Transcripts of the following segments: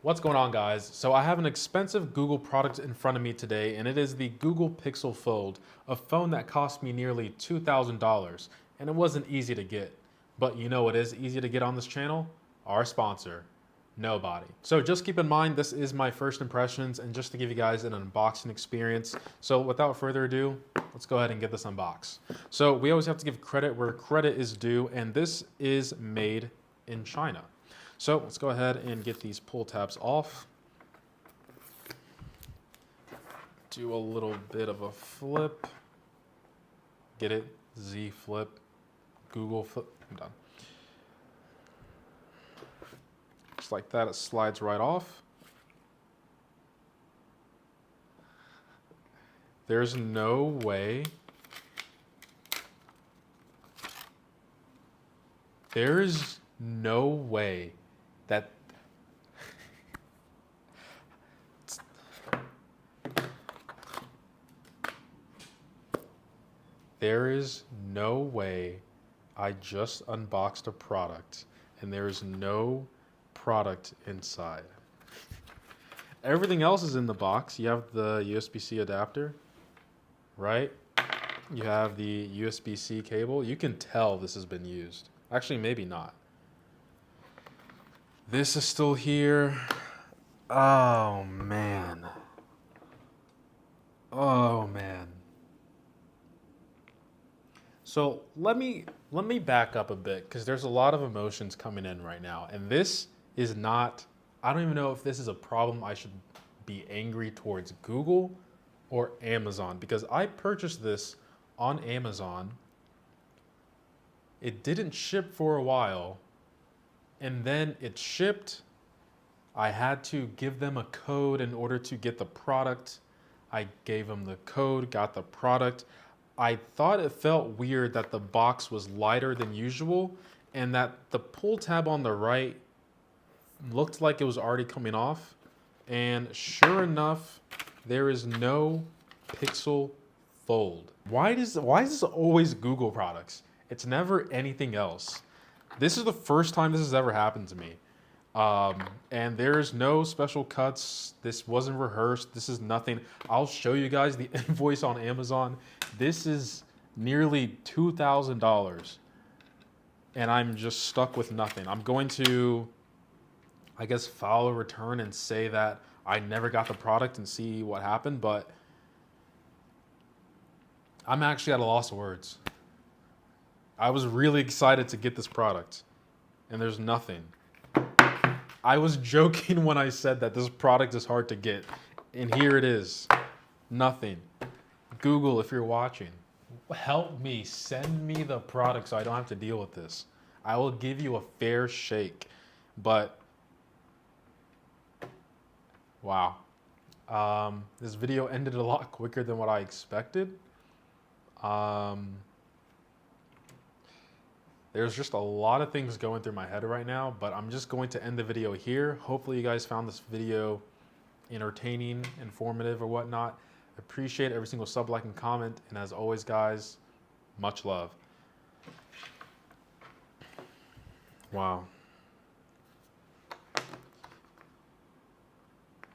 What's going on, guys? So I have an expensive Google product in front of me today, and it is the Google Pixel Fold, a phone that cost me nearly $2,000, and it wasn't easy to get. But you know what is easy to get on this channel? Our sponsor, nobody. So just keep in mind, this is my first impressions, and just to give you guys an unboxing experience. So without further ado, let's go ahead and get this unboxed. So we always have to give credit where credit is due, and this is made in China. So let's go ahead and get these pull tabs off. Do a little bit of a flip. Get it? Z flip. Google flip. I'm done. Just like that, it slides right off. There's no way. There's no way that there is no way I just unboxed a product and there is no product inside. Everything else is in the box. You have the USB-C adapter, right? You have the USB-C cable. You can tell this has been used. Actually, maybe not. This is still here. Oh, man. Oh, man. So let me back up a bit, because there's a lot of emotions coming in right now. And this is not, I don't even know if this is a problem I should be angry towards Google or Amazon, because I purchased this on Amazon. It didn't ship for a while. And then it shipped. I had to give them a code in order to get the product. I gave them the code, got the product. I thought it felt weird that the box was lighter than usual and that the pull tab on the right looked like it was already coming off. And sure enough, there is no Pixel Fold. Why is this always Google products? It's never anything else. This is the first time this has ever happened to me. And there's no special cuts. This wasn't rehearsed. This is nothing. I'll show you guys the invoice on Amazon. This is nearly $2,000. And I'm just stuck with nothing. I'm going to, I guess, file a return and say that I never got the product and see what happened. But I'm actually at a loss of words. I was really excited to get this product, and there's nothing. I was joking when I said that this product is hard to get, and here it is. Nothing. Google, if you're watching, help me. Send me the product so I don't have to deal with this. I will give you a fair shake, but wow. This video ended a lot quicker than what I expected. There's just a lot of things going through my head right now, but I'm just going to end the video here. Hopefully you guys found this video entertaining, informative, or whatnot. Appreciate every single sub, like, and comment. And as always, guys, much love. Wow.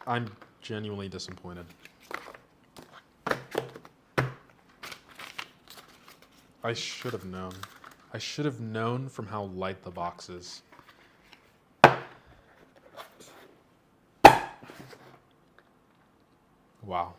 I'm genuinely disappointed. I should have known. I should have known from how light the box is. Wow.